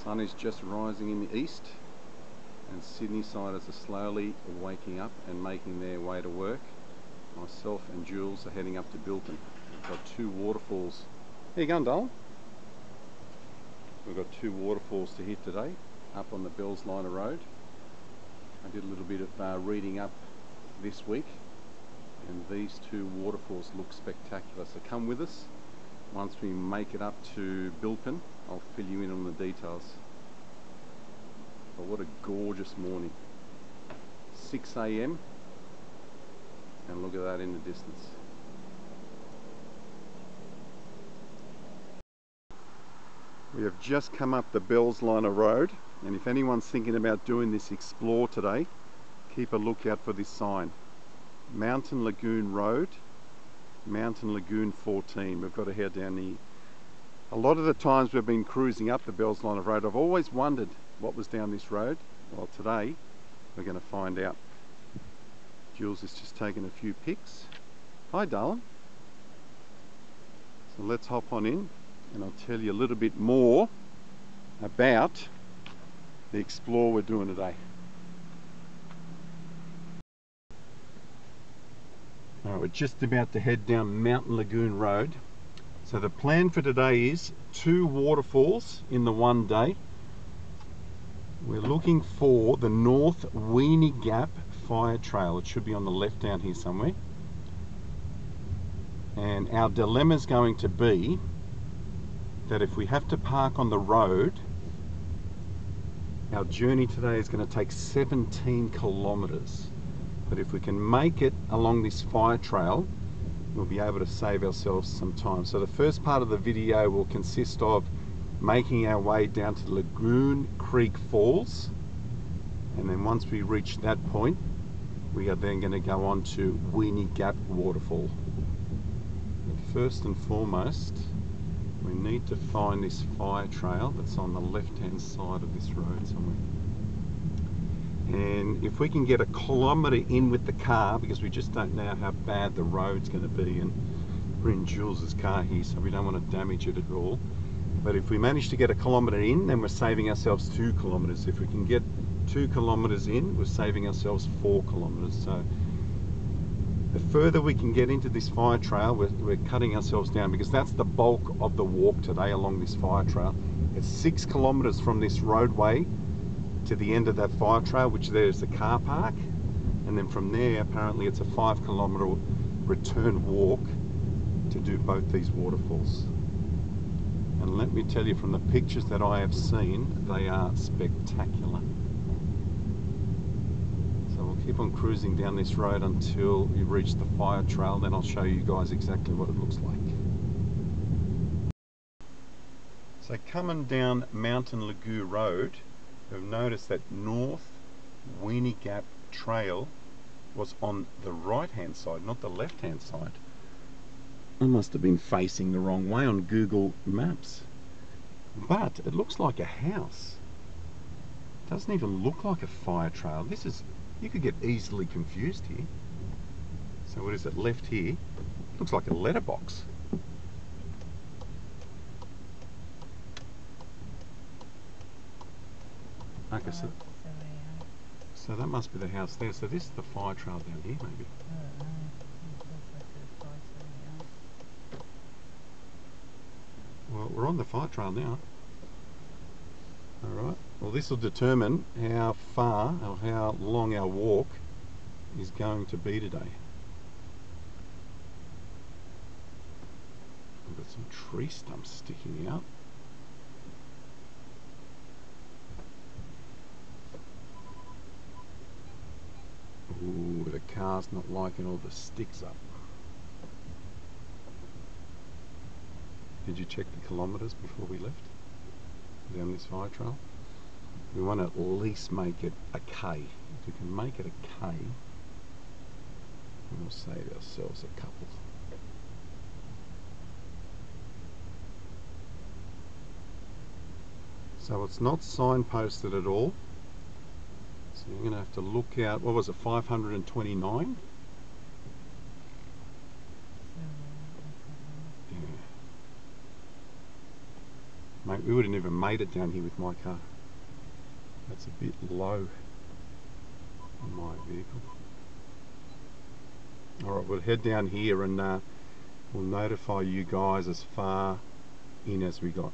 Sun is just rising in the east, and Sydney siders are slowly waking up and making their way to work. Myself and Jules are heading up to Bilpin. We've got two waterfalls. How you going, darling? We've got two waterfalls to hit today, up on the Bellsliner Road. I did a little bit of reading up this week, and these two waterfalls look spectacular. So come with us. Once we make it up to Bilpin, I'll fill you in on the details. But what a gorgeous morning. 6 AM, and look at that in the distance. We have just come up the Bellsliner Road, and if anyone's thinking about doing this explore today, keep a lookout for this sign. Mountain Lagoon Road, Mountain Lagoon 14. We've got to head down here. A lot of the times we've been cruising up the Bellsliner Road, I've always wondered what was down this road. Well, today we're going to find out. Jules is just taking a few pics. Hi, darling. So let's hop on in and I'll tell you a little bit more about the explore we're doing today. Alright, we're just about to head down Mountain Lagoon Road. So the plan for today is 2 waterfalls in the one day. We're looking for the North Wheeny Gap Fire Trail. It should be on the left down here somewhere. And our dilemma is going to be that if we have to park on the road, our journey today is going to take 17 kilometers. But if we can make it along this fire trail, we'll be able to save ourselves some time. So the first part of the video will consist of making our way down to Lagoon Creek Falls, and then once we reach that point, we are then going to go on to Wheeny Gap Waterfall. But first and foremost, we need to find this fire trail that's on the left-hand side of this road somewhere. And if we can get a kilometre in with the car, because we just don't know how bad the road's going to be, and we're in Jules's car here, so we don't want to damage it at all. But if we manage to get a kilometre in, then we're saving ourselves 2 kilometres. If we can get 2 kilometres in, we're saving ourselves 4 kilometres. So the further we can get into this fire trail, we're cutting ourselves down, because that's the bulk of the walk today along this fire trail. It's 6 kilometres from this roadway to the end of that fire trail, which there's the car park, and then from there apparently it's a 5 kilometre return walk to do both these waterfalls. And let me tell you, from the pictures that I have seen, they are spectacular. So we'll keep on cruising down this road until we reach the fire trail, then I'll show you guys exactly what it looks like. So coming down Mountain Lagoon Road, we've noticed that North Wheeny Gap Trail was on the right hand side, not the left hand side. I must have been facing the wrong way on Google Maps. But it looks like a house. It doesn't even look like a fire trail. This is, you could get easily confused here. So what is it left here? Looks like a letterbox. Okay, so that must be the house there. So this is the fire trail down here, maybe. Well, we're on the fire trail now. Alright, well this will determine how far or how long our walk is going to be today. We've got some tree stumps sticking out. Ooh, the car's not liking all the sticks up. Did you check the kilometres before we left down this fire trail? We want to at least make it a K. If we can make it a K, we'll save ourselves a couple. So it's not signposted at all. So you're going to have to look out, what was it, 529? Mate, we wouldn't even made it down here with my car. That's a bit low on my vehicle. Alright, we'll head down here and we'll notify you guys as far in as we got.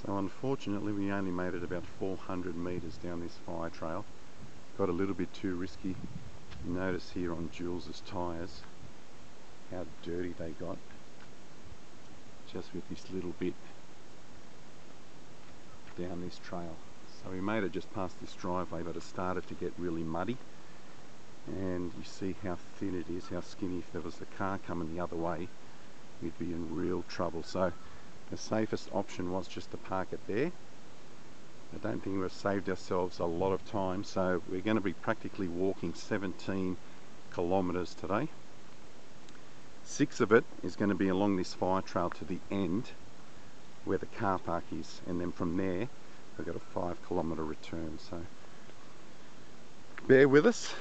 So unfortunately we only made it about 400 metres down this fire trail. Got a little bit too risky. Notice here on Jules's tyres how dirty they got just with this little bit down this trail. So we made it just past this driveway, but it started to get really muddy, and you see how thin it is, how skinny. If there was a car coming the other way, we'd be in real trouble. So the safest option was just to park it there. I don't think we've saved ourselves a lot of time, so we're going to be practically walking 17 kilometres today. 6 of it is going to be along this fire trail to the end where the car park is, and then from there we've got a 5 kilometre return. So bear with us,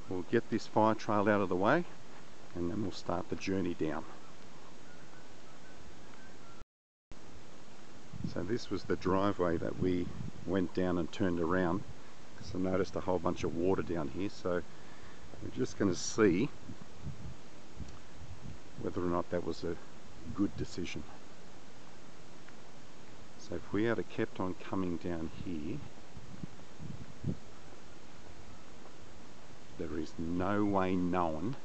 we'll get this fire trail out of the way and then we'll start the journey down. So this was the driveway that we went down and turned around, because I noticed a whole bunch of water down here, so we're just going to see whether or not that was a good decision. So if we had kept on coming down here, there is no way known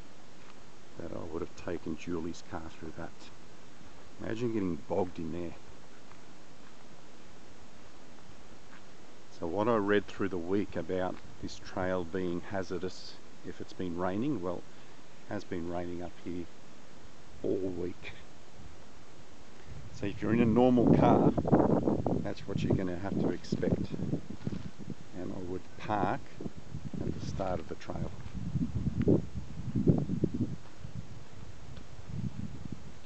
that I would have taken Julie's car through that. Imagine getting bogged in there. So what I read through the week about this trail being hazardous if it's been raining, well, it has been raining up here all week. So if you're in a normal car, that's what you're going to have to expect. And I would park at the start of the trail.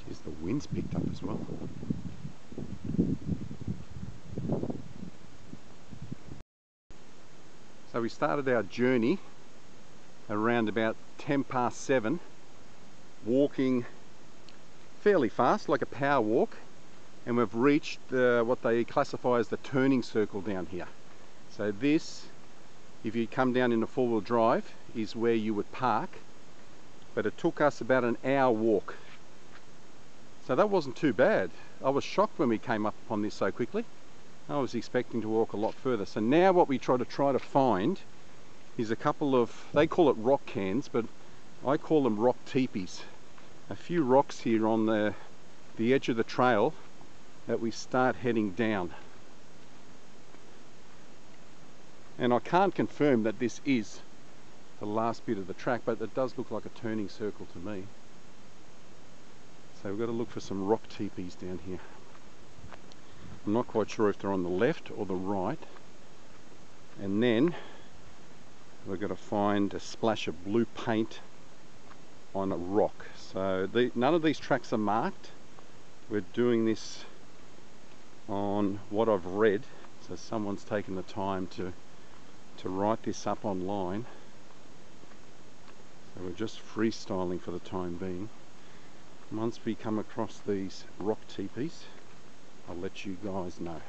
Geez, the wind's picked up as well. So we started our journey around about 10 past 7, walking fairly fast, like a power walk, and we've reached what they classify as the turning circle down here. So this, if you come down in a four-wheel drive, is where you would park, but it took us about an hour walk. So that wasn't too bad. I was shocked when we came up upon this so quickly. I was expecting to walk a lot further. So now what we try to find is a couple of, they call it rock cans, but I call them rock teepees. A few rocks here on the edge of the trail that we start heading down. And I can't confirm that this is the last bit of the track, but it does look like a turning circle to me. So we've got to look for some rock teepees down here. I'm not quite sure if they're on the left or the right. And then we've got to find a splash of blue paint on a rock. So none of these tracks are marked. We're doing this on what I've read. So someone's taken the time to write this up online. So we're just freestyling for the time being. Once we come across these rock teepees, I'll let you guys know.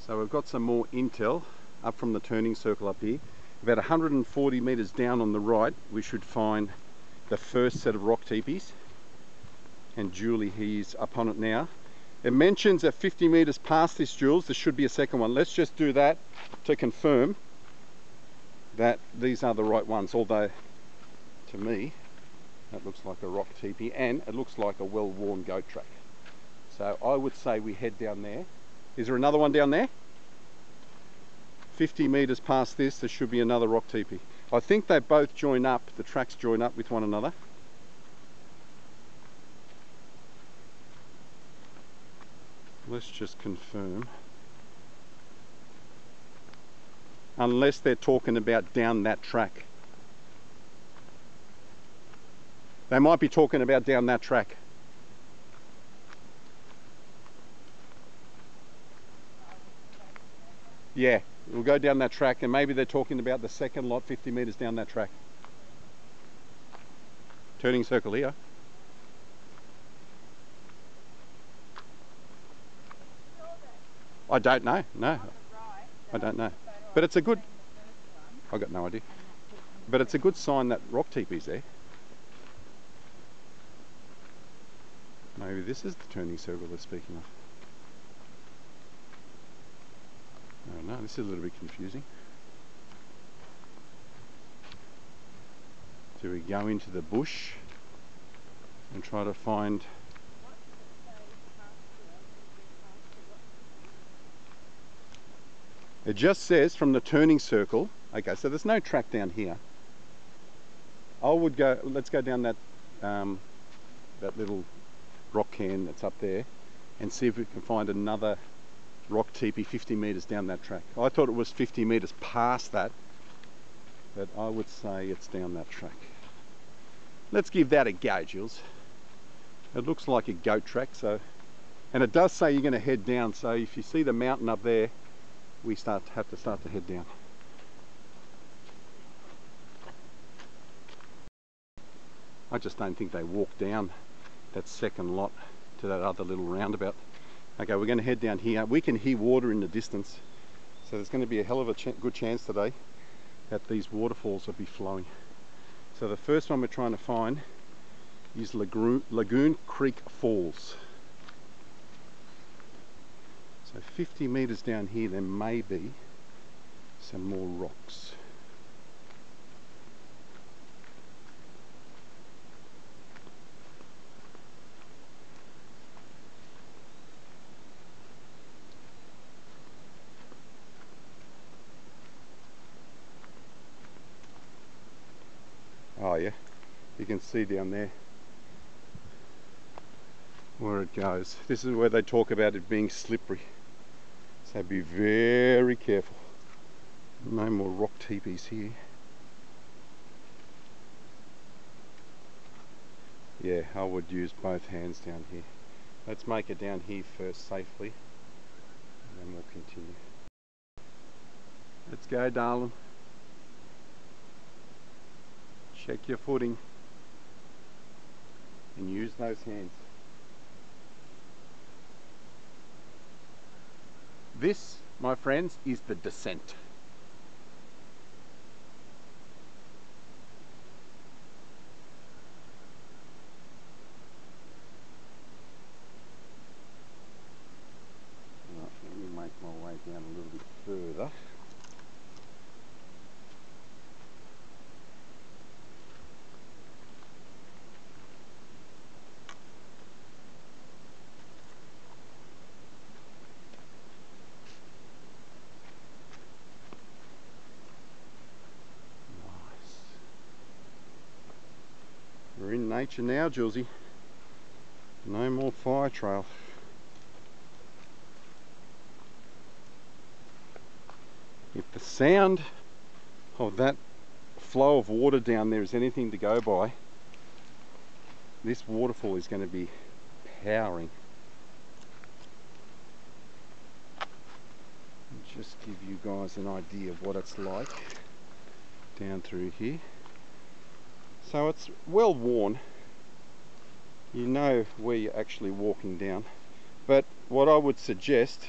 So we've got some more intel up from the turning circle up here. About 140 metres down on the right, we should find the first set of rock teepees. And Julie, he's up on it now. It mentions at 50 metres past this, Jules, there should be a second one. Let's just do that to confirm that these are the right ones, although to me that looks like a rock teepee and it looks like a well-worn goat track. So I would say we head down there. Is there another one down there? 50 metres past this, there should be another rock teepee. I think they both join up, the tracks join up with one another. Let's just confirm. Unless they're talking about down that track. They might be talking about down that track. Yeah, we'll go down that track and maybe they're talking about the second lot 50 metres down that track. Turning circle here. I don't know, no. I don't know. But it's a good... I've got no idea. But it's a good sign that rock teepee's there. Maybe this is the turning circle they're speaking of. I don't know, this is a little bit confusing. Do we go into the bush and try to find... It just says from the turning circle. Okay, so there's no track down here. I would go, let's go down that that little rock cairn that's up there and see if we can find another rock teepee 50 metres down that track. I thought it was 50 metres past that, but I would say it's down that track. Let's give that a go, Jules. It looks like a goat track, so, and it does say you're going to head down, so if you see the mountain up there, we have to start to head down. I just don't think they walk down that second lot to that other little roundabout. Okay, we're going to head down here. We can hear water in the distance, so there's going to be a hell of a good chance today that these waterfalls will be flowing. So the first one we're trying to find is Lagoon Creek Falls. So 50 metres down here there may be some more rocks. Oh yeah, you can see down there where it goes. This is where they talk about it being slippery. So be very careful. No more rock teepees here. Yeah, I would use both hands down here. Let's make it down here first safely, and then we'll continue. Let's go, darling. Check your footing and use those hands. This, my friends, is the descent. Right, let me make my way down a little bit further. We're in nature now, Julesy. No more fire trail. If the sound of that flow of water down there is anything to go by, this waterfall is going to be powering. Just give you guys an idea of what it's like down through here. So it's well worn, you know where you're actually walking down, but what I would suggest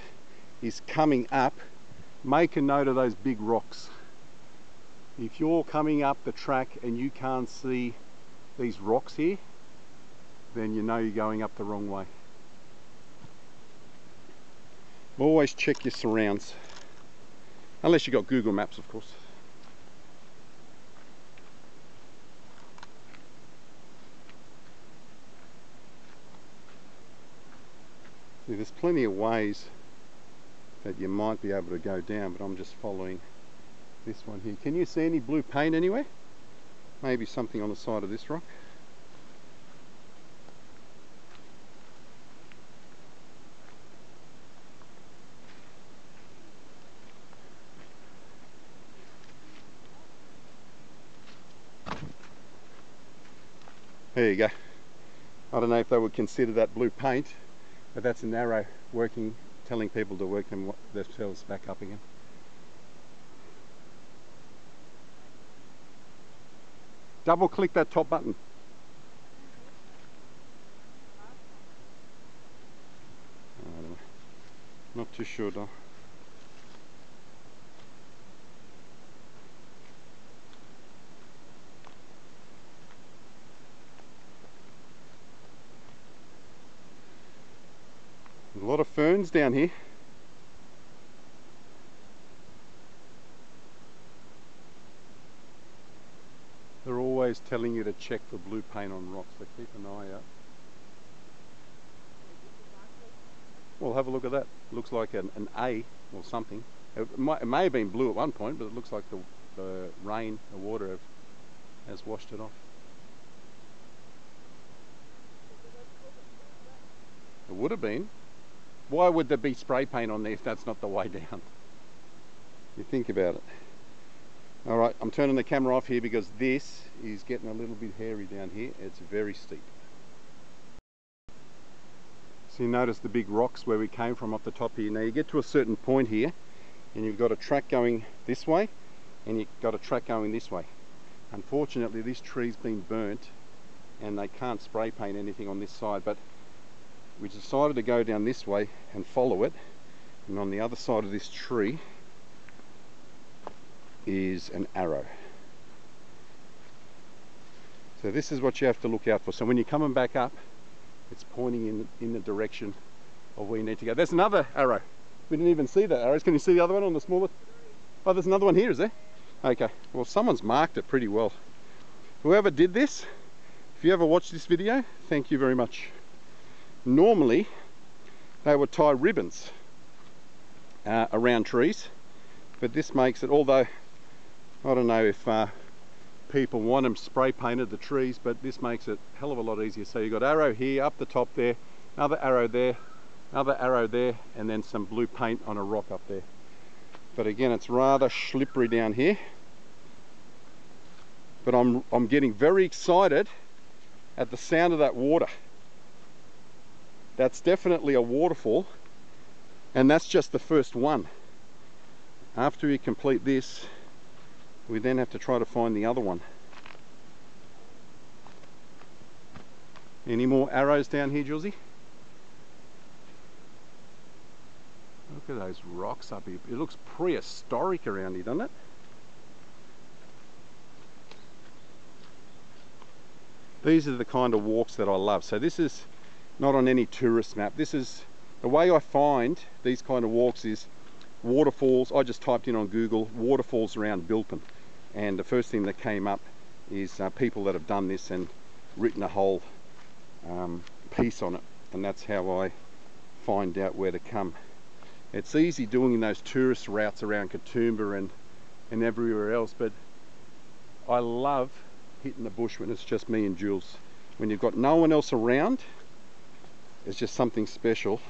is coming up, make a note of those big rocks. If you're coming up the track and you can't see these rocks here, then you know you're going up the wrong way. Always check your surrounds, unless you've got Google Maps, of course. See, there's plenty of ways that you might be able to go down, but I'm just following this one here. Can you see any blue paint anywhere? Maybe something on the side of this rock. There you go. I don't know if they would consider that blue paint, but that's an arrow working, telling people to work themselves back up again. Double click that top button. Not too sure though. There's a lot of ferns down here. They're always telling you to check for blue paint on rocks, so keep an eye out. Well, have a look at that. Looks like an A or something. It may have been blue at one point, but it looks like the rain, the water has washed it off. It would have been. Why would there be spray paint on there if that's not the way down? You think about it. Alright, I'm turning the camera off here because this is getting a little bit hairy down here. It's very steep. So you notice the big rocks where we came from up the top here. Now you get to a certain point here and you've got a track going this way and you've got a track going this way. Unfortunately this tree's been burnt and they can't spray paint anything on this side, but we decided to go down this way and follow it, and on the other side of this tree is an arrow. So this is what you have to look out for. So when you're coming back up, it's pointing in the direction of where you need to go. There's another arrow. We didn't even see that arrow. Can you see the other one on the smaller? Oh, there's another one here, is there? Okay, well someone's marked it pretty well. Whoever did this, if you ever watched this video, thank you very much. Normally, they would tie ribbons around trees, but this makes it, although I don't know if people want them spray painted, the trees, but this makes it a hell of a lot easier. So you've got arrow here, up the top there, another arrow there, another arrow there, and then some blue paint on a rock up there. But again, it's rather slippery down here. But I'm getting very excited at the sound of that water. That's definitely a waterfall, and that's just the first one. After we complete this, we then have to try to find the other one. Any more arrows down here, Julesy? Look at those rocks up here. It looks prehistoric around here, doesn't it? These are the kind of walks that I love. So this is not on any tourist map. This is the way I find these kind of walks is waterfalls. I just typed in on Google waterfalls around Bilpin, and the first thing that came up is people that have done this and written a whole piece on it, and that's how I find out where to come. It's easy doing those tourist routes around Katoomba and everywhere else, but I love hitting the bush when it's just me and Jules. When you've got no one else around, there's just something special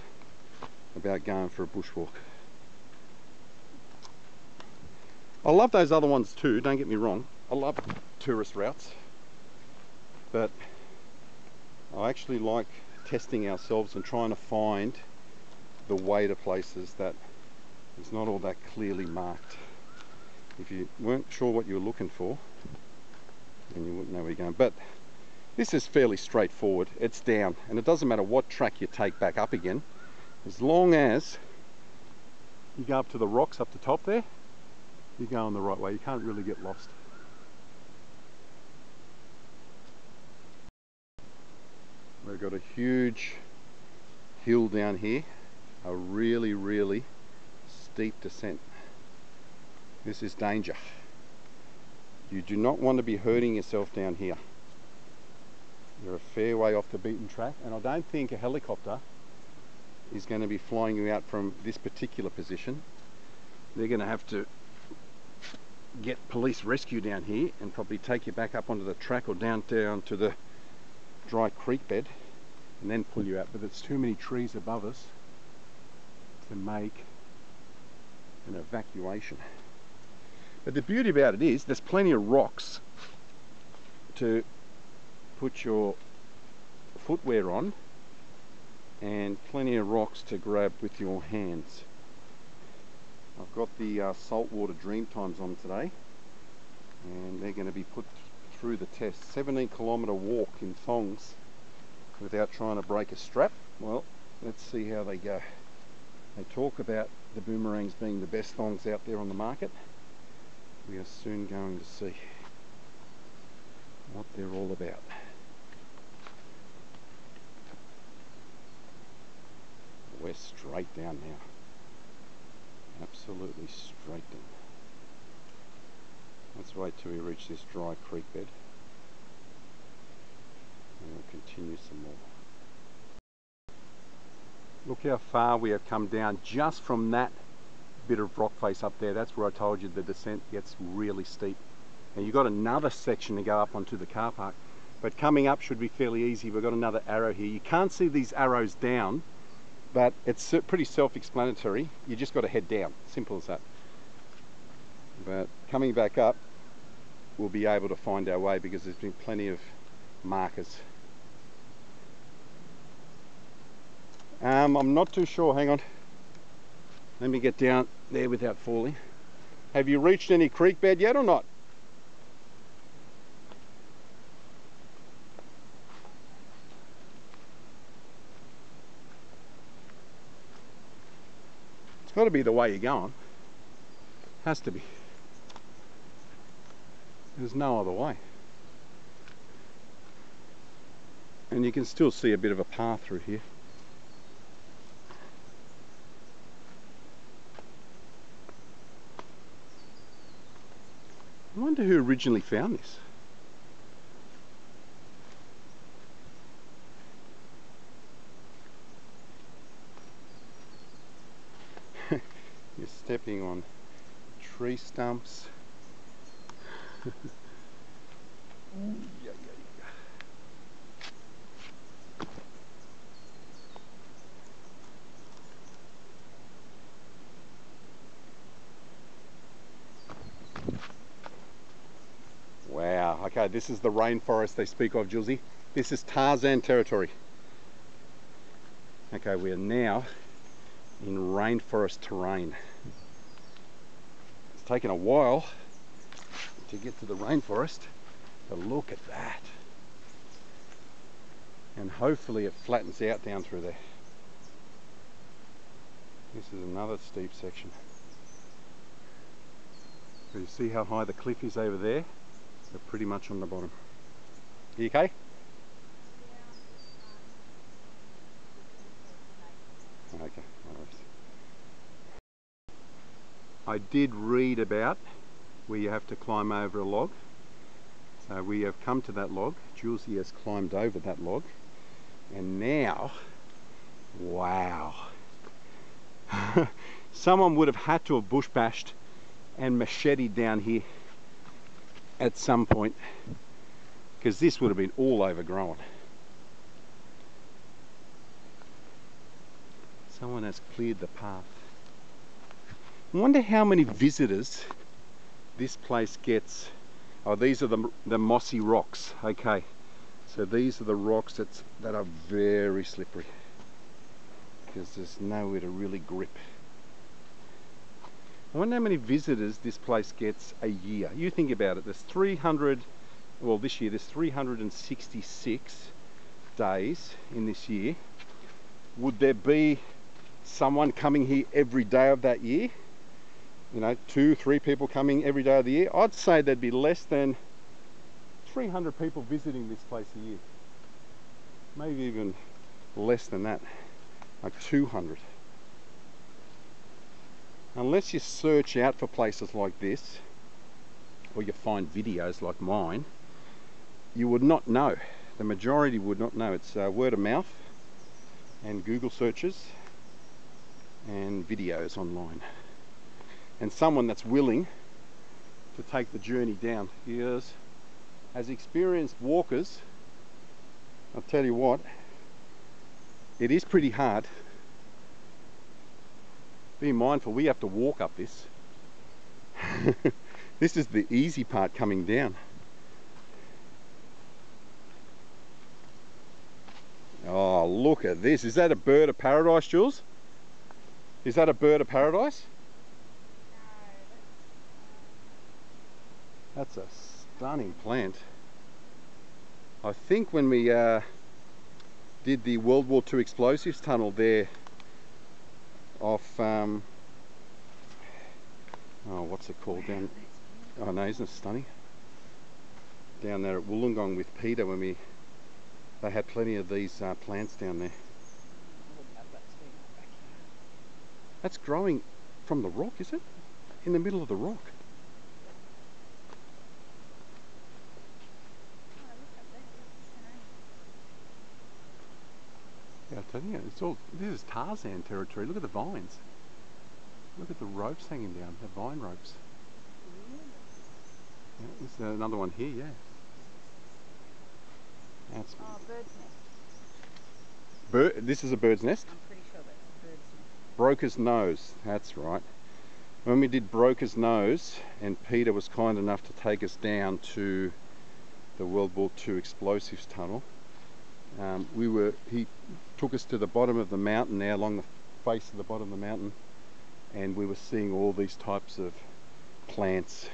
about going for a bushwalk. I love those other ones too, don't get me wrong. I love tourist routes, but I actually like testing ourselves and trying to find the way to places that is not all that clearly marked. If you weren't sure what you were looking for, then you wouldn't know where you're going. But this is fairly straightforward. It's down, and it doesn't matter what track you take back up again, as long as you go up to the rocks up the top there, you're going the right way. You can't really get lost. We've got a huge hill down here, a really, really steep descent. This is danger. You do not want to be hurting yourself down here. You're a fair way off the beaten track, and I don't think a helicopter is going to be flying you out from this particular position. They're going to have to get police rescue down here and probably take you back up onto the track or down to the dry creek bed and then pull you out, but there's too many trees above us to make an evacuation. But the beauty about it is there's plenty of rocks to put your footwear on and plenty of rocks to grab with your hands. I've got the saltwater Dreamtimes on today, and they're going to be put through the test. 17-kilometre walk in thongs without trying to break a strap. Well, let's see how they go. They talk about the boomerangs being the best thongs out there on the market. We are soon going to see what they're all about. We're straight down now. Absolutely straight down. Let's wait till we reach this dry creek bed and we'll continue some more. Look how far we have come down just from that bit of rock face up there. That's where I told you the descent gets really steep. Now you've got another section to go up onto the car park, but coming up should be fairly easy. We've got another arrow here. You can't see these arrows down, but it's pretty self-explanatory. You just got to head down, simple as that. But coming back up, we'll be able to find our way because there's been plenty of markers. I'm not too sure, hang on. Let me get down there without falling. Have you reached any creek bed yet or not? It's got to be the way you're going. Has to be. There's no other way. And you can still see a bit of a path through here. I wonder who originally found this. You're stepping on tree stumps. Yeah. Wow, okay, this is the rainforest they speak of, Julesy. This is Tarzan territory. Okay, we are now in rainforest terrain. It's taken a while to get to the rainforest, but look at that. And hopefully it flattens out down through there. This is another steep section. So you see how high the cliff is over there? We're pretty much on the bottom. Are you okay? Yeah. Okay, no worries. I did read about where you have to climb over a log. So we have come to that log. Julesy has climbed over that log. And now, wow. Someone would have had to have bush bashed and macheted down here at some point, because this would have been all overgrown. Someone has cleared the path. I wonder how many visitors this place gets. Oh, these are the mossy rocks. Okay, so these are the rocks that are very slippery because there's nowhere to really grip. I wonder how many visitors this place gets a year. You think about it, there's 300, well this year there's 366 days in this year. Would there be someone coming here every day of that year? You know, 2-3 people coming every day of the year? I'd say there'd be less than 300 people visiting this place a year. Maybe even less than that, like 200. Unless you search out for places like this, or you find videos like mine, you would not know. The majority would not know. It's word of mouth and Google searches and videos online. And someone that's willing to take the journey down. Because as experienced walkers, I'll tell you what, it is pretty hard. Be mindful, we have to walk up this. This is the easy part coming down. Oh, look at this. Is that a bird of paradise, Jules? Is that a bird of paradise? No. That's a stunning plant. I think when we did the World War II explosives tunnel there off, oh, what's it called down? Oh no, isn't it stunning? Down there at Wollongong with Peter when they had plenty of these plants down there. That's growing from the rock, is it? In the middle of the rock. Yeah, I tell you, this is Tarzan territory. Look at the vines. Look at the ropes hanging down, the vine ropes. Yeah, there's another one here, yeah. That's bird's nest. This is a bird's nest? I'm pretty sure that's a bird's nest. Broker's Nose, that's right. When we did Broker's Nose, and Peter was kind enough to take us down to the World War II explosives tunnel, he took us to the bottom of the mountain now, along the face of the bottom of the mountain, and we were seeing all these types of plants.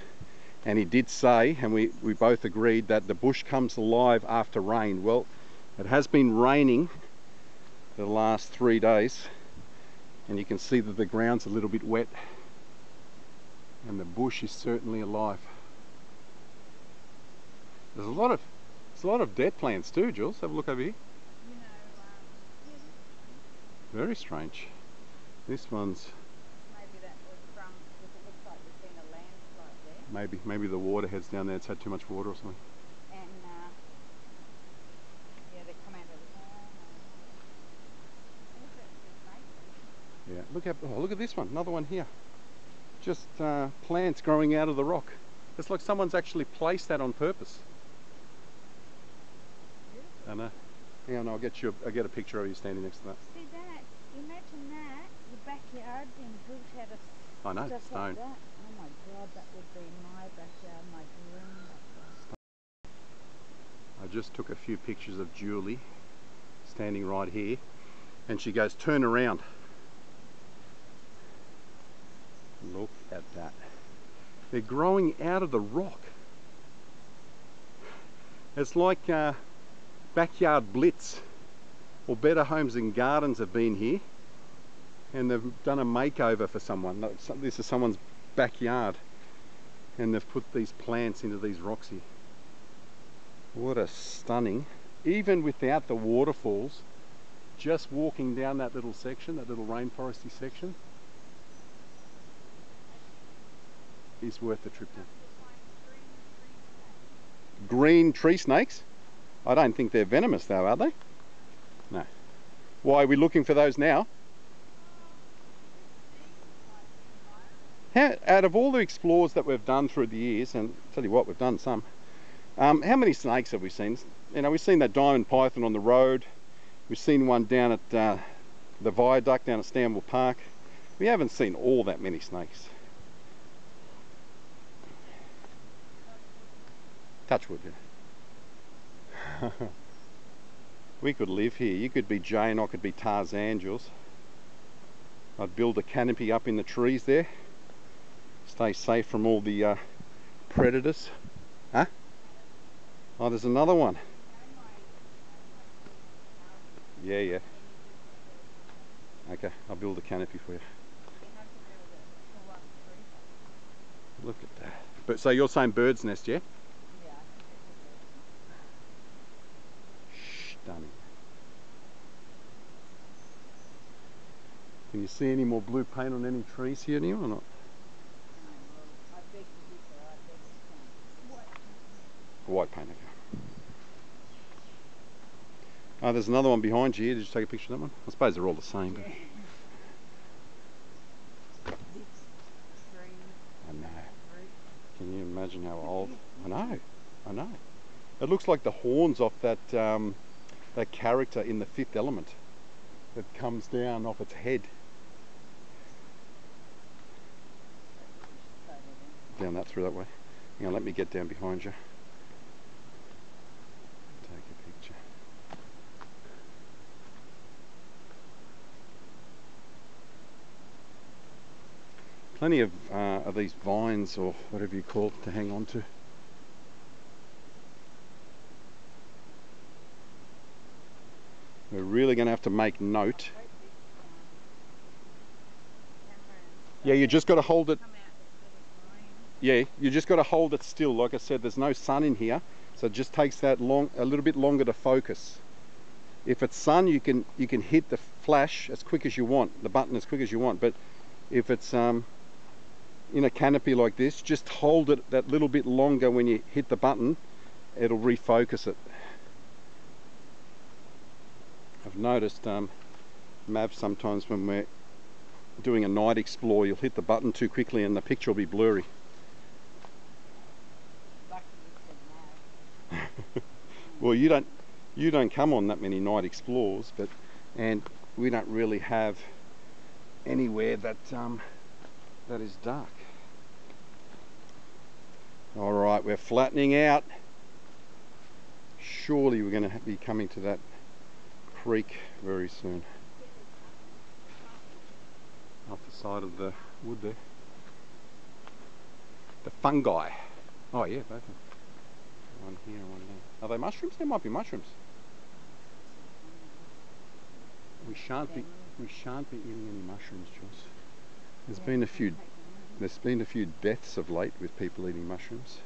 And he did say, and we both agreed, that the bush comes alive after rain. Well, it has been raining the last 3 days, and you can see that the ground's a little bit wet, and the bush is certainly alive. There's a lot of dead plants too, Jules. Have a look over here. You know, Very strange. This one's maybe that was from, because it looks like there's been a landslide there. maybe the water heads down there. It's had too much water or something. And yeah, they come out of the Yeah. Look at this one. Another one here. Just plants growing out of the rock. It's like someone's actually placed that on purpose. I know. Hang on, I'll get a picture of you standing next to that. See that? Imagine that, your backyard being built out of I know, stuff stone. like that. Oh my God, that would be my backyard, my dream backyard. I just took a few pictures of Julie standing right here, and she goes, turn around. Look at that. They're growing out of the rock. It's like Backyard Blitz, or Better Homes and Gardens have been here, and they've done a makeover for someone. This is someone's backyard, and they've put these plants into these rocks here. What a stunning, even without the waterfalls, just walking down that little section, that little rainforesty section, is worth the trip down. Green tree snakes? I don't think they're venomous though, are they? No. Why are we looking for those now? Out of all the explores that we've done through the years, and I'll tell you what, we've done some, how many snakes have we seen? You know, we've seen that diamond python on the road. We've seen one down at the viaduct down at Stanwell Park. We haven't seen all that many snakes. Touchwood, yeah. We could live here. You could be Jane, I could be Tarzan, Jules. I'd build a canopy up in the trees there. Stay safe from all the predators. Huh? Oh, there's another one. Yeah. Okay, I'll build a canopy for you. Look at that. But so you're saying bird's nest, yeah? Stunning. Can you see any more blue paint on any trees here, Neil, or not? White paint, okay. Oh, there's another one behind you here. Did you take a picture of that one? I suppose they're all the same. But... I know. Can you imagine how old? I know. It looks like the horns off that that character in The Fifth Element that comes down off its head. Down that through that way. Hang on, let me get down behind you. Take a picture. Plenty of these vines, or whatever you call it, to hang on to. We're really going to have to make note. Yeah, you just got to hold it. Come out this little green. Yeah, you just got to hold it still. Like I said, there's no sun in here, so it just takes that a little bit longer to focus. If it's sun, you can hit the flash as quick as you want, the button as quick as you want. But if it's in a canopy like this, just hold it that little bit longer. When you hit the button, it'll refocus it. I've noticed Mav, sometimes when we're doing a night explore, you'll hit the button too quickly and the picture will be blurry. Lucky you said no. Well, you don't come on that many night explores, and we don't really have anywhere that that is dark. All right, we're flattening out. Surely we're going to be coming to that creek very soon. Off the side of the wood there. The fungi. Oh yeah, both of them. One here and one there. Are they mushrooms? There might be mushrooms. We shan't be eating any mushrooms, Jules. There's been a few deaths of late with people eating mushrooms.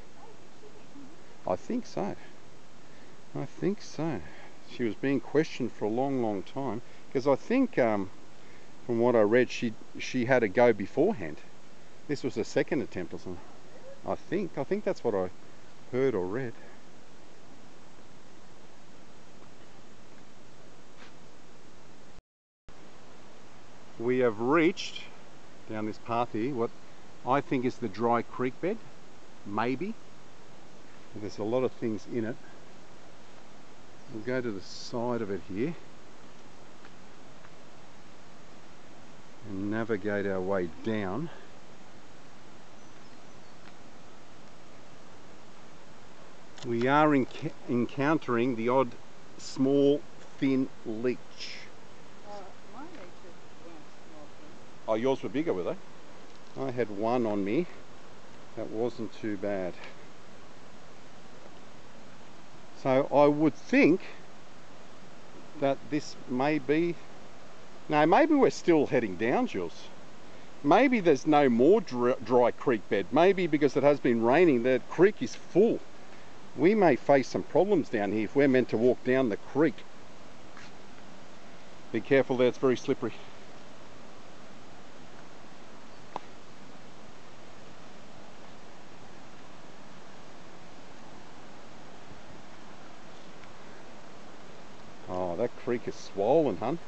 I think so. I think so. She was being questioned for a long time, because I think from what I read, she had a go beforehand. This was a second attempt or something. I think that's what I heard or read. We have reached down this path here what I think is the dry creek bed, maybe. There's a lot of things in it. We'll go to the side of it here and navigate our way down. We are encountering the odd small thin leech. My leeches weren't small things. Oh, yours were bigger, were they? I had one on me. That wasn't too bad. So I would think that this may be... No, maybe we're still heading down, Jules. Maybe there's no more dry creek bed. Maybe because it has been raining, the creek is full. We may face some problems down here if we're meant to walk down the creek. Be careful there, it's very slippery. Oh, that creek is swollen, hun.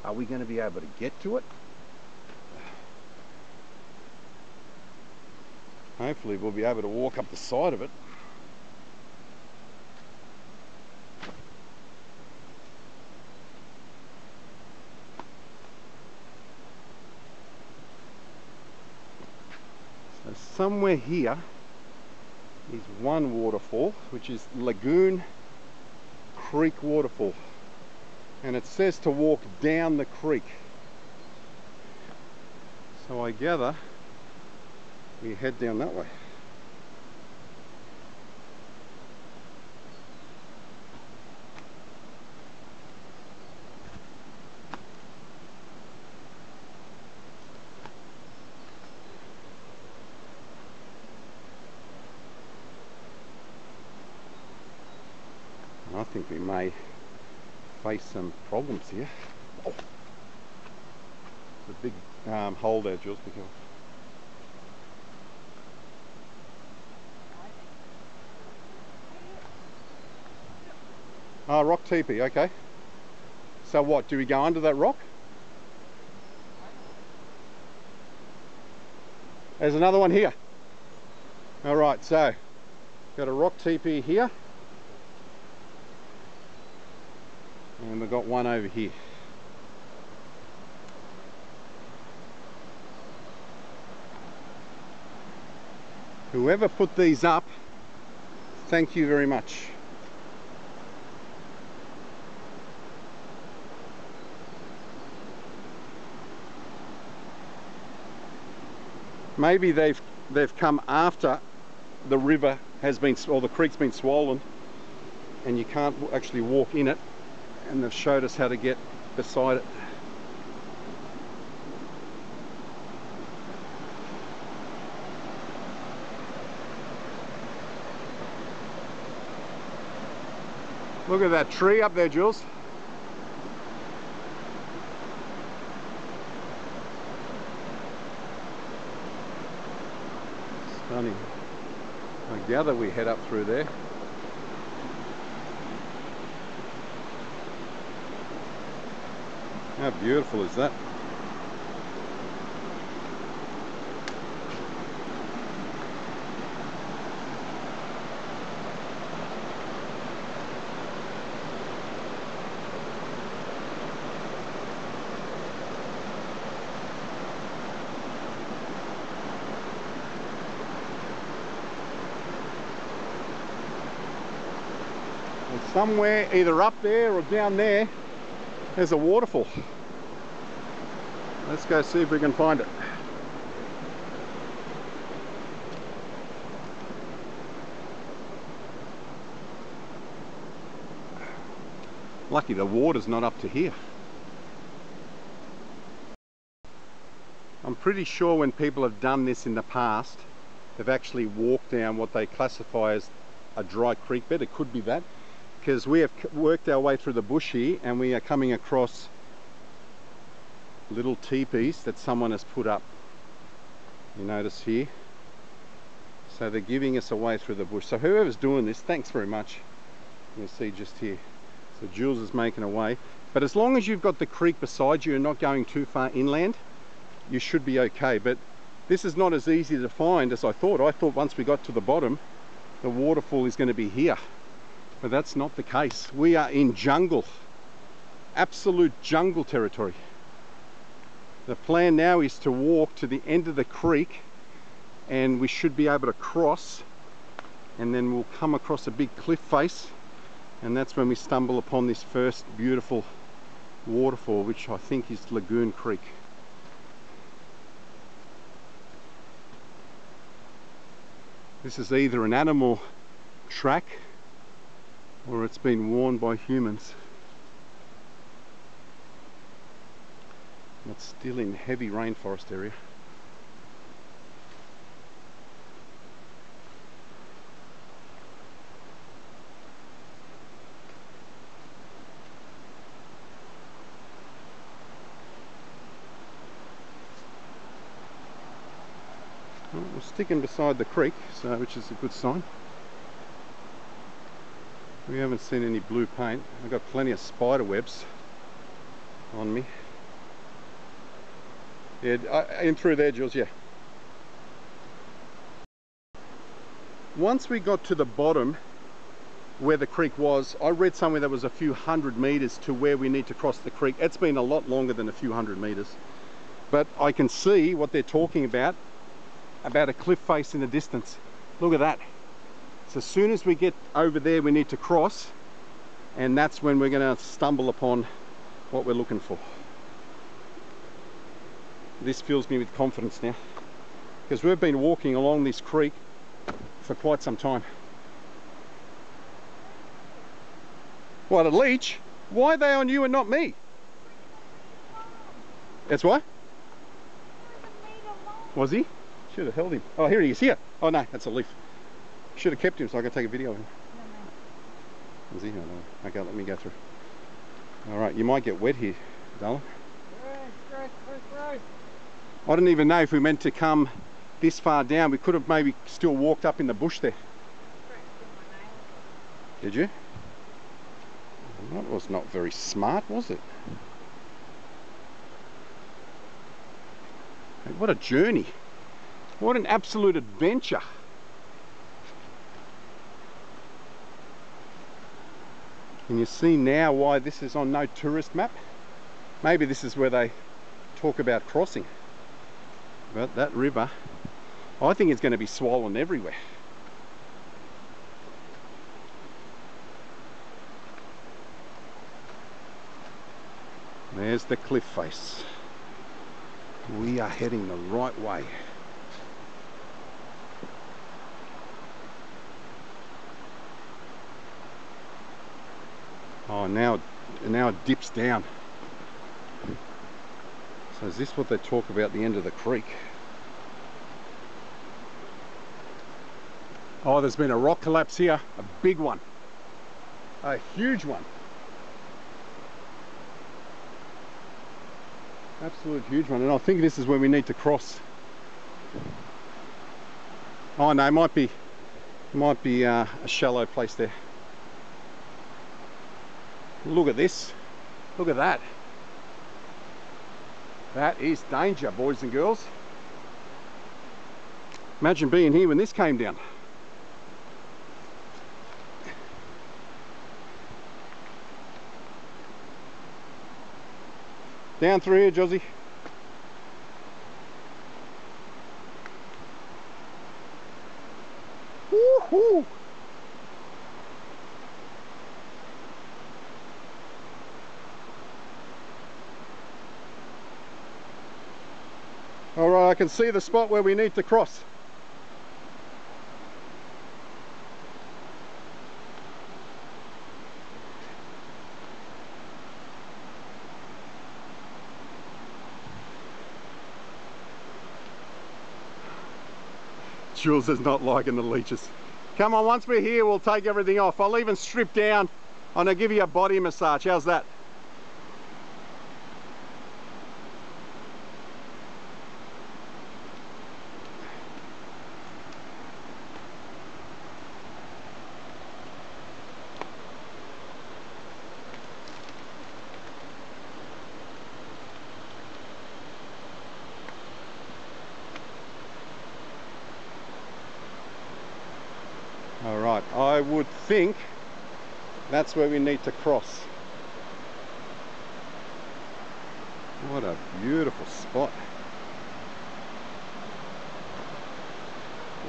Are we going to be able to get to it? Hopefully we'll be able to walk up the side of it. So somewhere here is one waterfall, which is Lagoon Creek waterfall, and it says to walk down the creek. So I gather we head down that way. I think we may face some problems here. Oh. It's a big hole there, Jules, be careful. Oh, rock teepee, okay. So what, do we go under that rock? There's another one here. Alright, so got a rock teepee here. And we've got one over here. Whoever put these up, thank you very much. Maybe they've come after the river has been, or the creek's been swollen, and you can't actually walk in it, and they've showed us how to get beside it. Look at that tree up there, Jules. Stunning. I gather we head up through there. How beautiful is that? Somewhere either up there or down there, there's a waterfall. Let's go see if we can find it. Lucky the water's not up to here. I'm pretty sure when people have done this in the past, they've actually walked down what they classify as a dry creek bed. It could be that, because we have worked our way through the bush here and we are coming across little teepees that someone has put up. You notice here. So they're giving us a way through the bush. So whoever's doing this, thanks very much. You can see just here. So Jules is making a way. But as long as you've got the creek beside you and not going too far inland, you should be okay. But this is not as easy to find as I thought. I thought once we got to the bottom, the waterfall is going to be here. But that's not the case. We are in jungle. Absolute jungle territory. The plan now is to walk to the end of the creek and we should be able to cross, and then we'll come across a big cliff face, and that's when we stumble upon this first beautiful waterfall, which I think is Lagoon Creek. This is either an animal track or it's been worn by humans. It's still in heavy rainforest area. Well, we're sticking beside the creek, so which is a good sign. We haven't seen any blue paint. I've got plenty of spider webs on me. Yeah, in through there, Jules, yeah. Once we got to the bottom where the creek was, I read somewhere that was a few hundred meters to where we need to cross the creek. It's been a lot longer than a few hundred meters. But I can see what they're talking about a cliff face in the distance. Look at that. So as soon as we get over there, we need to cross, and that's when we're going to stumble upon what we're looking for. This fills me with confidence now, because we've been walking along this creek for quite some time. What, a leech? Why are they on you and not me? That's why? Was he? Should have held him. Oh, here he is, here. Oh no, that's a leaf. Should have kept him so I could take a video of him. No, is he? Oh, no. Okay, let me go through. Alright, you might get wet here, darling. I didn't even know if we meant to come this far down. We could have maybe still walked up in the bush there. Did you? That was not very smart, was it? Hey, what a journey. What an absolute adventure. Can you see now why this is on no tourist map? Maybe this is where they talk about crossing. But that river, I think it's going to be swollen everywhere. There's the cliff face. We are heading the right way. Oh, now it dips down. So is this what they talk about, the end of the creek? Oh, there's been a rock collapse here, a big one. A huge one. Absolute huge one. And I think this is where we need to cross. Oh no, it might be a shallow place there. Look at this. Look at that. That is danger, boys and girls. Imagine being here when this came down. Down through here, Josie. Woohoo! All right, I can see the spot where we need to cross. Jules is not liking the leeches. Come on, once we're here, we'll take everything off. I'll even strip down and I'll give you a body massage. How's that? All right, I would think that's where we need to cross. What a beautiful spot.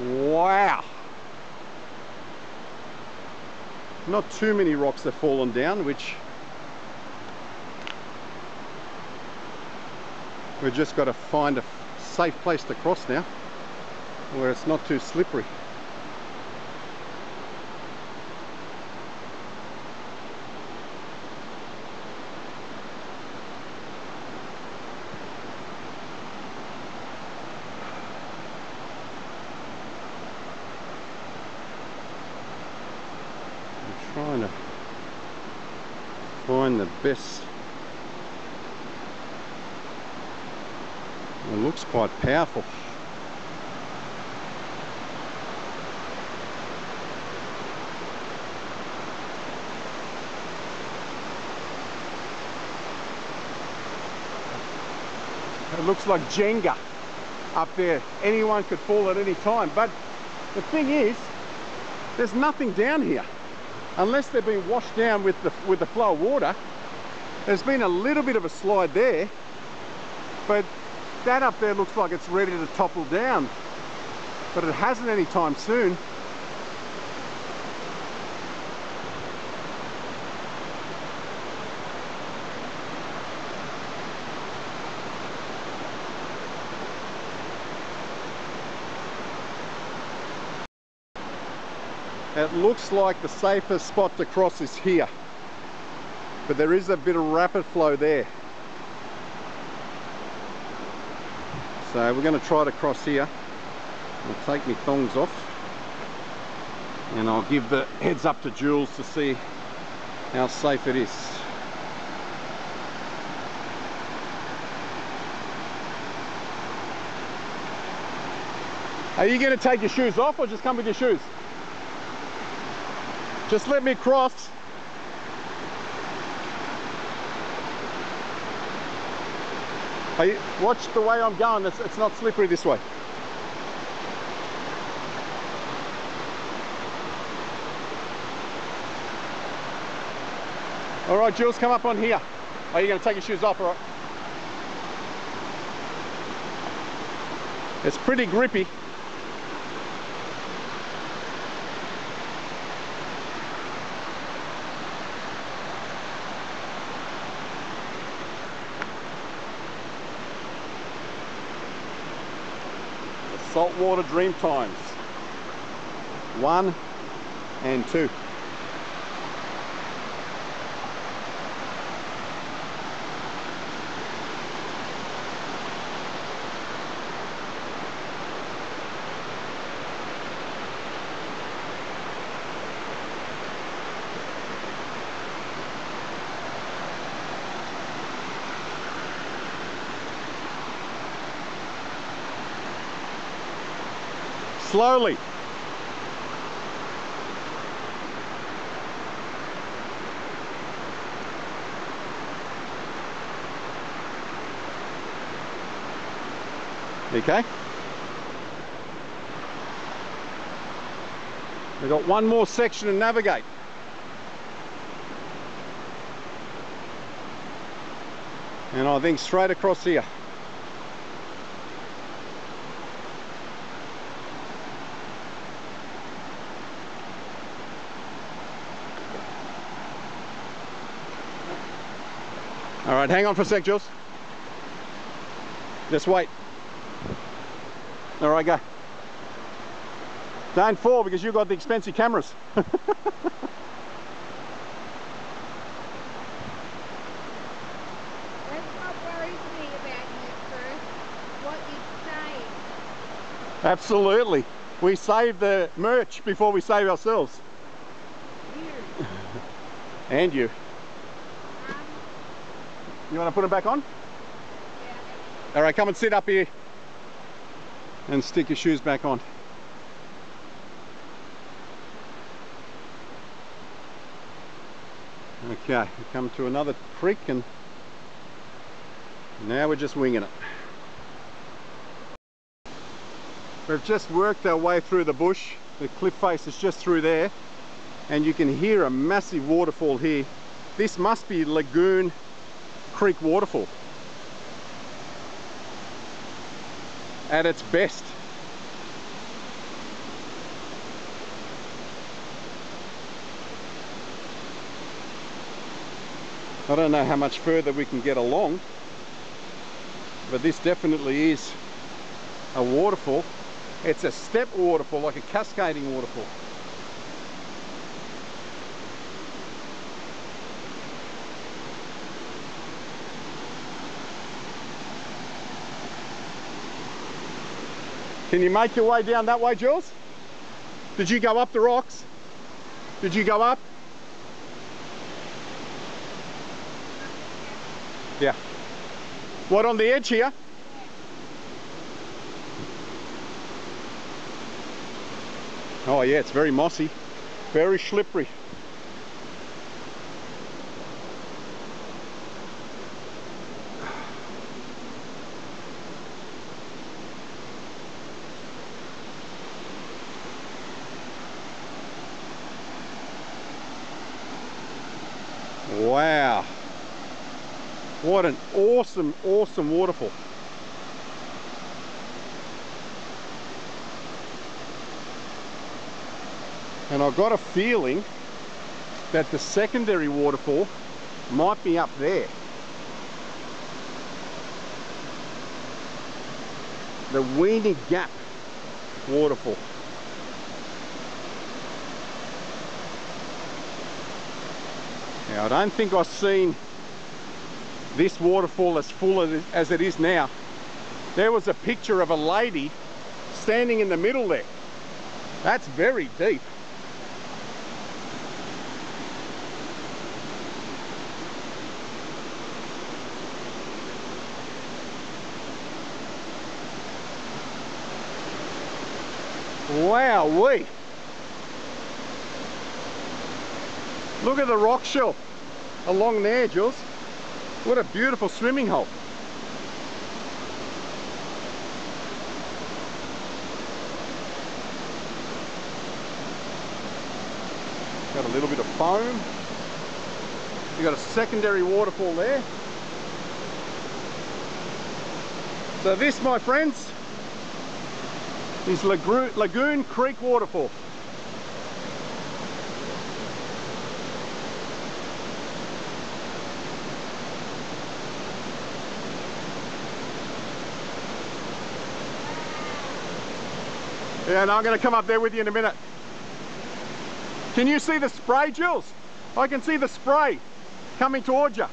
Wow. Not too many rocks have fallen down, which we've just got to find a safe place to cross now, where it's not too slippery. Trying to find the best. It looks quite powerful. It looks like Jenga up there. Anyone could fall at any time. But the thing is, there's nothing down here. Unless they've been washed down with the flow of water. There's been a little bit of a slide there, but that up there looks like it's ready to topple down, but it hasn't anytime soon. It looks like the safest spot to cross is here, but there is a bit of rapid flow there. So we're going to try to cross here. I'll take my thongs off and I'll give the heads up to Jules to see how safe it is. Are you going to take your shoes off or just come with your shoes? Just let me cross. Watch the way I'm going, it's not slippery this way. All right, Jules, come up on here. Are you going to take your shoes off, all right? It's pretty grippy. Saltwater dream times 1 and 2. Slowly. Okay. We've got one more section to navigate. And I think straight across here. All right, hang on for a sec, Jules. Just wait. All right, go. Don't fall because you've got the expensive cameras. That's what worries me about you first, what you say. Absolutely. We save the merch before we save ourselves. You. And you. You want to put them back on? Yeah. All right, come and sit up here and stick your shoes back on. Okay, we come to another creek and now we're just winging it. We've just worked our way through the bush. The cliff face is just through there and you can hear a massive waterfall here. This must be Lagoon Creek waterfall at its best. I don't know how much further we can get along, but this definitely is a waterfall. It's a step waterfall, like a cascading waterfall. Can you make your way down that way, Jules? Did you go up the rocks? Did you go up? Yeah. What, on the edge here? Oh yeah, it's very mossy, very slippery. Wow. What an awesome, awesome waterfall. And I've got a feeling that the secondary waterfall might be up there. The Wheeny Gap waterfall. Now I don't think I've seen this waterfall as full as it is now. There was a picture of a lady standing in the middle there. That's very deep. Wowee! Look at the rock shelf along there, Jules. What a beautiful swimming hole. Got a little bit of foam. You've got a secondary waterfall there. So this, my friends, is Lagoon Creek waterfall. Yeah, and I'm going to come up there with you in a minute. Can you see the spray, Jules? I can see the spray coming towards you.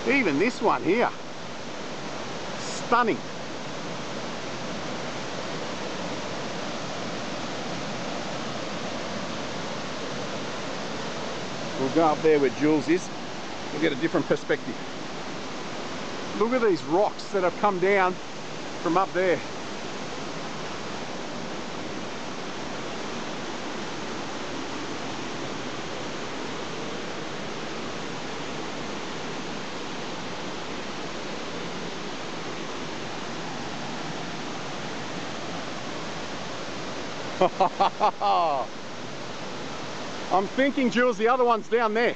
Even this one here. Stunning. We'll go up there where Jules is. We'll get a different perspective. Look at these rocks that have come down from up there. I'm thinking, Jules, the other one's down there.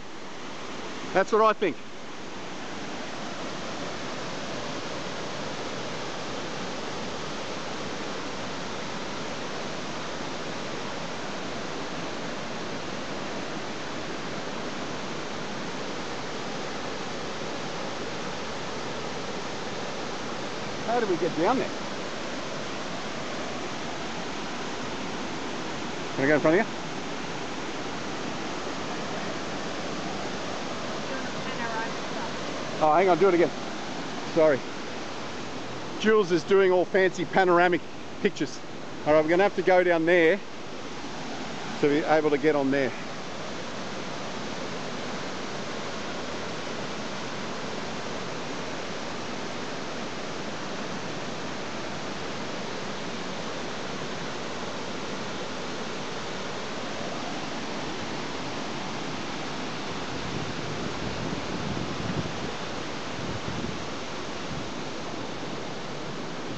That's what I think. How do we get down there? Can I go in front of you? Oh, hang on, do it again. Sorry. Jules is doing all fancy panoramic pictures. All right, we're gonna have to go down there to be able to get on there.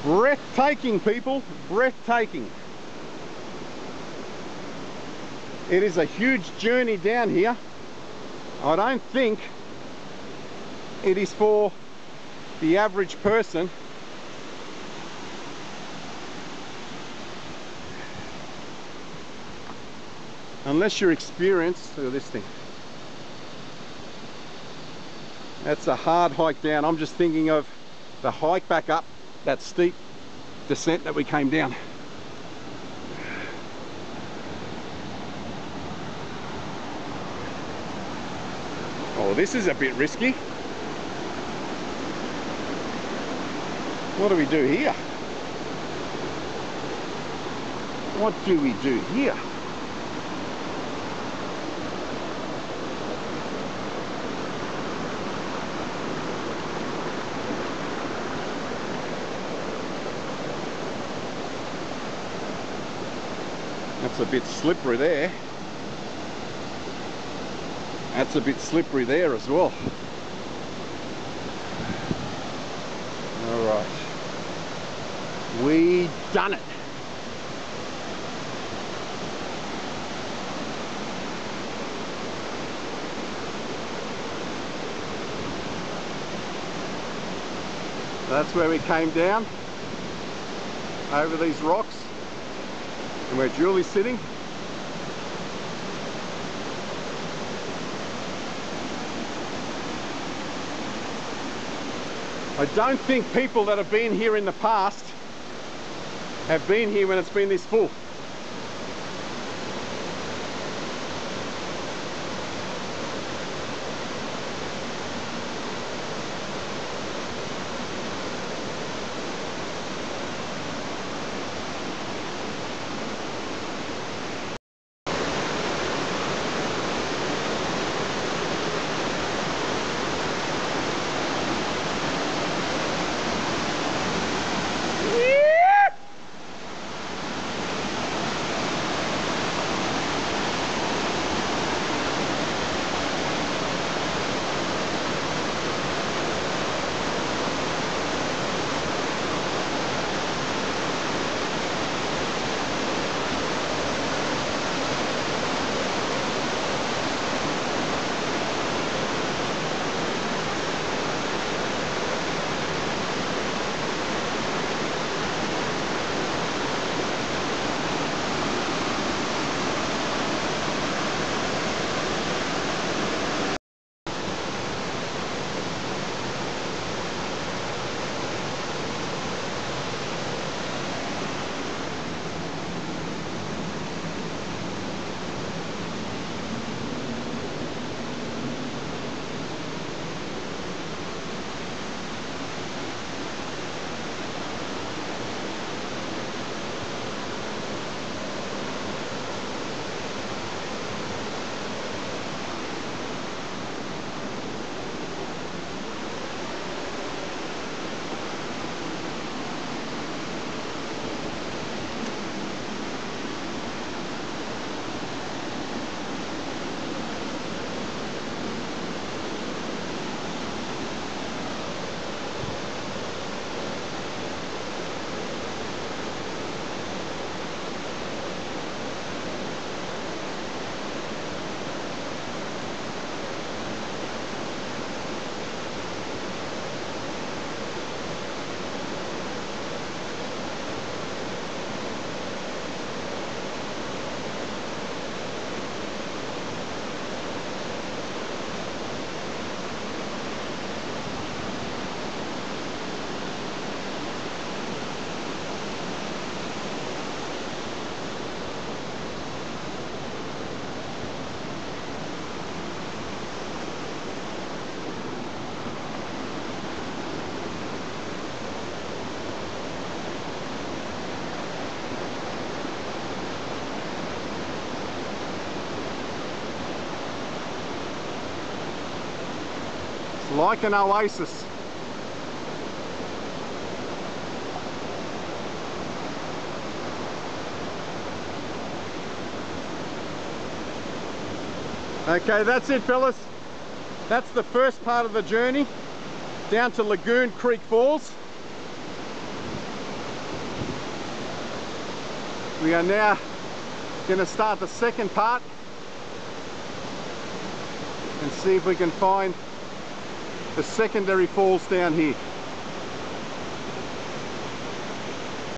Breathtaking, people, breathtaking. It is a huge journey down here. I don't think it is for the average person. Unless you're experienced. Look at this thing. That's a hard hike down. I'm just thinking of the hike back up, that steep descent that we came down. Oh, this is a bit risky. What do we do here? What do we do here? That's a bit slippery there. That's a bit slippery there as well. All right. We done it. That's where we came down, over these rocks, and where Julie's sitting. I don't think people that have been here in the past have been here when it's been this full. like an oasis. Okay, that's it, fellas. That's the first part of the journey down to Lagoon Creek Falls. We are now going to start the second part and see if we can find the secondary falls down here.